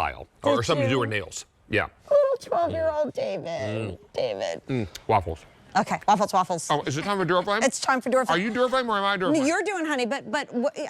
pile. Or something to do with nails. Yeah. Little 12-year-old David. David. Waffles. Okay, waffles. Oh, is it time for Duraflame? It's time for Duraflame. Are you Duraflame or am I Duraflame? You're doing, honey, but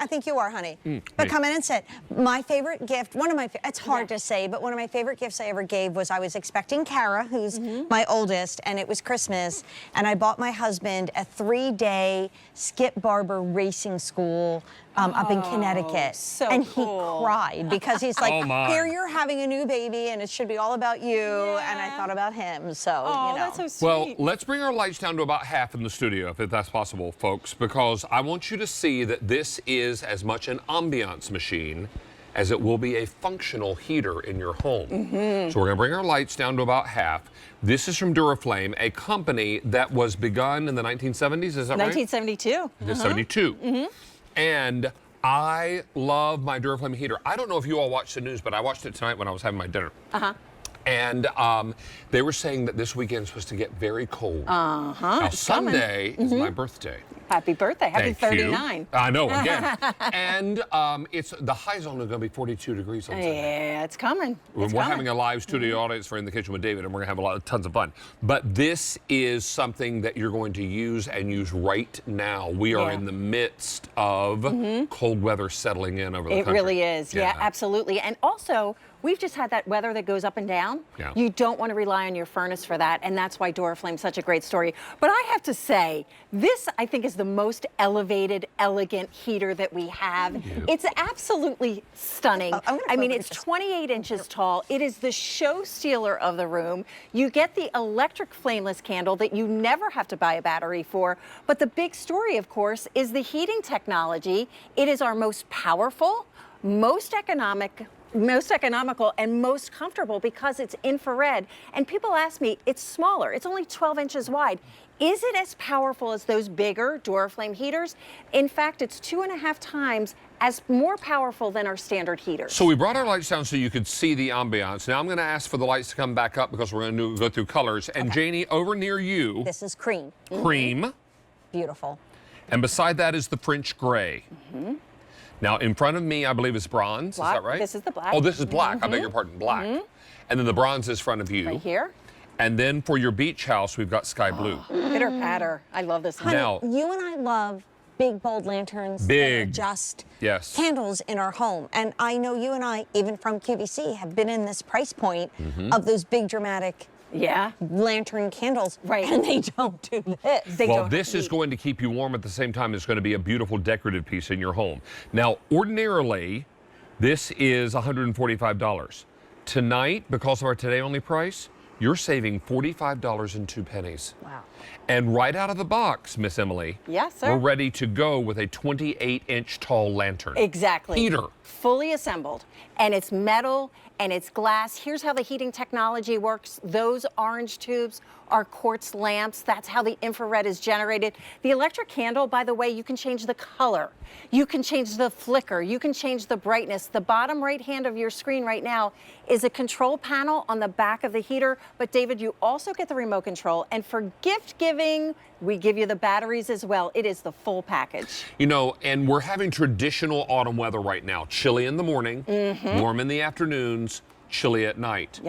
I think you are, honey. But come in and sit. My favorite gift, it's hard to say, but one of my favorite gifts I ever gave was I was expecting Kara, who's my oldest, and it was Christmas, and I bought my husband a 3-day Skip Barber racing school up in Connecticut. And he cried because he's like, here you're having a new baby and it should be all about you. And I thought about him, so, you know. That's so sweet. Well, let's bring our lights down to about half in the studio, if that's possible, folks, because I want you to see that this is as much an ambiance machine as it will be a functional heater in your home. So we're gonna bring our lights down to about half. This is from Duraflame, a company that was begun in the 1970s, is that right? 1972. 1972. And I love my Duraflame heater. I don't know if you all watched the news, but I watched it tonight when I was having my dinner. And they were saying that this weekend is supposed to get very cold. Now, Sunday is my birthday. Happy birthday. Happy Thank 39. You. I know, again. And the high's only going to be 42 degrees on Sunday. Yeah, it's coming. We're having a live studio audience for In the Kitchen with David, and we're going to have tons of fun. But this is something that you're going to use and use right now. We are in the midst of cold weather settling in over the country. It really is. Yeah, absolutely. And also, we've just had that weather that goes up and down. You don't want to rely on your furnace for that, and that's why Duraflame's such a great story. But I have to say, this, I think, is the most elevated, elegant heater that we have. It's absolutely stunning. I mean, it's 28 inches tall. It is the show stealer of the room. You get the electric flameless candle that you never have to buy a battery for. But the big story, of course, is the heating technology. It is our most powerful, most economical and most comfortable because it's infrared. And people ask me, it's smaller, it's only 12 inches wide. Is it as powerful as those bigger Duraflame heaters? In fact, it's 2.5 times as more powerful than our standard heaters. So we brought our lights down so you could see the ambiance. Now I'm going to ask for the lights to come back up because we're going to go through colors. And Janie, over near you. This is cream. Cream. Beautiful. And beside that is the French gray. Now, in front of me, I believe is bronze. Black. Is that right? This is the black. Oh, this is black. I beg your pardon. Black. And then the bronze is in front of you. Right here. And then for your beach house, we've got sky blue. Pitter patter. I love this. Honey, Now, you and I love big, bold lanterns. Big. That are just candles in our home. And I know you and I, even from QVC, have been in this price point of those big, dramatic lantern candles, and they don't do this. Well, this is going to keep you warm at the same time. It's going to be a beautiful decorative piece in your home. Now, ordinarily, this is $145. Tonight, because of our today-only price, you're saving $45.02. Wow. And right out of the box, Miss Emily, yes, sir, we're ready to go with a 28-inch tall lantern. Exactly. Heater. Fully assembled. And it's metal and it's glass. Here's how the heating technology works. Those orange tubes are quartz lamps. That's how the infrared is generated. The electric candle, by the way, you can change the color. You can change the flicker. You can change the brightness. The bottom right hand of your screen right now is a control panel on the back of the heater. But David, you also get the remote control. And for gift giving, we give you the batteries as well. It is the full package. You know, and we're having traditional autumn weather right now. Chilly in the morning, warm in the afternoons, chilly at night.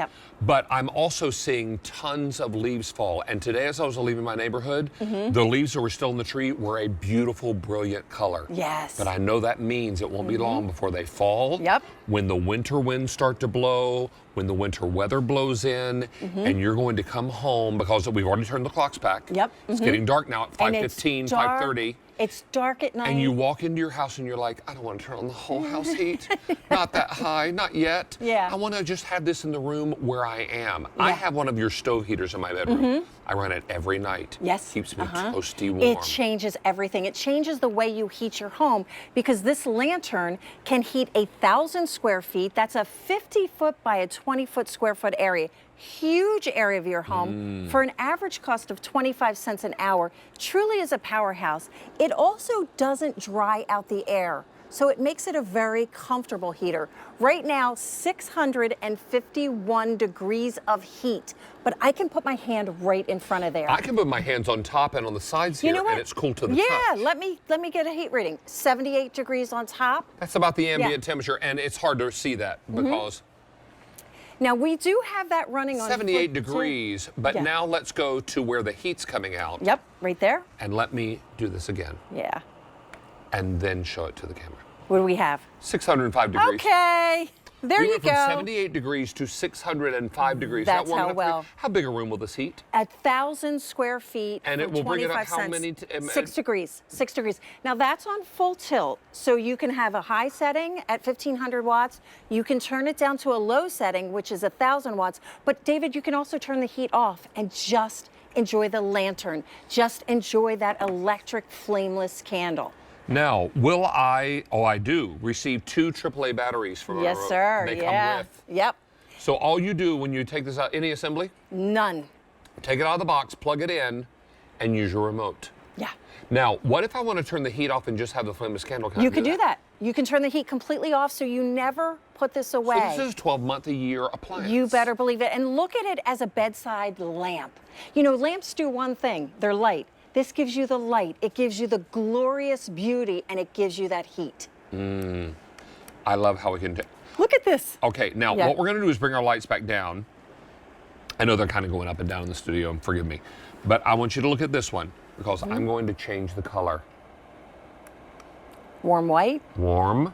But I'm also seeing tons of leaves fall. And today, as I was leaving my neighborhood, the leaves that were still in the tree were a beautiful, brilliant color. Yes. But I know that means it won't be long before they fall. When the winter winds start to blow, when the winter weather blows in, and you're going to come home because we've already turned the clocks back. It's getting dark now at 5:15, 5:30. It's dark at night. And you walk into your house and you're like, I don't want to turn on the whole house heat. Not that high, not yet. I want to just have this in the room where I am. I have one of your stove heaters in my bedroom. I run it every night. Keeps me toasty warm. It changes everything. It changes the way you heat your home because this lantern can heat 1,000 square feet. That's a 50-foot by a 20-foot square foot area. Huge area of your home for an average cost of 25 cents an hour. Truly is a powerhouse. It also doesn't dry out the air, so it makes it a very comfortable heater. Right now, 651 degrees of heat, but I can put my hand right in front of there. I can put my hands on top and on the sides here, and it's cool to the touch. Let me get a heat reading. 78 degrees on top. That's about the ambient temperature, and it's hard to see that because Now we do have that running on 78 degrees, but Yeah. now let's go to where the heat's coming out. Yep, right there. And let me do this again. Yeah. And then show it to the camera. What do we have? 605 degrees. Okay. There We you went go. from 78 degrees to 605 degrees. That's Not warm how enough for you? well. How big a room will this heat? 1,000 square feet. And for it will bring it up 25 how cents. many 6 degrees. 6 degrees. Now that's on full tilt, so you can have a high setting at 1,500 watts. You can turn it down to a low setting, which is 1,000 watts. But David, you can also turn the heat off and just enjoy the lantern. Just enjoy that electric flameless candle. Now, will I do, receive 2 AAA batteries from Yes, our sir. They Yeah. come with. Yep. So all you do when you take this out, any assembly, None. take it out of the box, plug it in, and use your remote. Yeah. Now, what if I want to turn the heat off and just have the flameless candle? Can I You can do that. You can turn the heat completely off, so you never put this away. So this is a 12-month-a-year appliance. You better believe it. And look at it as a bedside lamp. You know, lamps do one thing. They're light. This gives you the light. It gives you the glorious beauty, and it gives you that heat. I love how we can do. Look at this. Okay, now Yeah. what we're going to do is bring our lights back down. I know they're kind of going up and down in the studio, forgive me. But I want you to look at this one because I'm going to change the color. Warm white, Warm,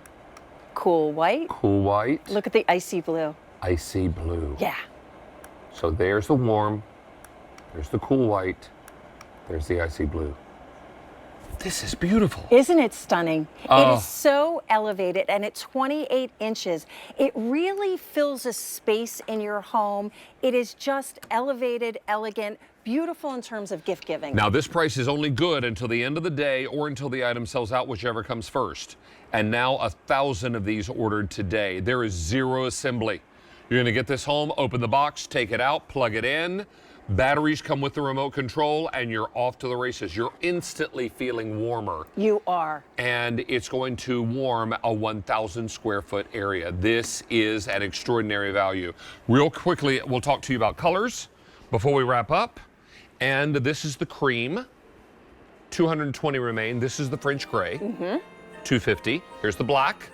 cool white. cool white, Look at the icy blue. icy blue. Yeah. So there's the warm, there's the cool white, there's the icy blue. This is beautiful. Isn't it stunning? It Oh. is so elevated, and at 28 inches, it really fills a space in your home. It is just elevated, elegant, beautiful in terms of gift giving. Now this price is only good until the end of the day or until the item sells out, whichever comes first. And now 1,000 of these ordered today. There is 0 assembly. You're gonna get this home, open the box, take it out, plug it in. Batteries come with the remote control and you're off to the races. You're instantly feeling warmer. You are. And it's going to warm a 1,000 square foot area. This is an extraordinary value. Real quickly, we'll talk to you about colors before we wrap up. And this is the cream. 220 remain. This is the French gray. 250. Here's the black.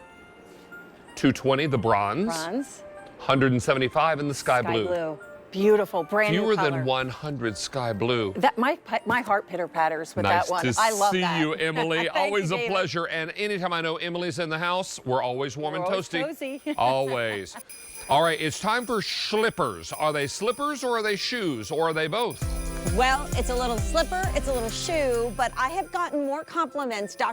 220, the bronze. Bronze. 175 and the sky blue. Beautiful, brand new Fewer color. than 100 sky blue. That my heart pitter patters with Nice that one. to I love see that. you, Emily. Thank Always you, a David. pleasure. And anytime I know Emily's in the house, we're always warm and We're always toasty. cozy. Always. All right, it's time for slippers. Are they slippers or are they shoes or are they both? Well, it's a little slipper, it's a little shoe, but I have gotten more compliments, Dr.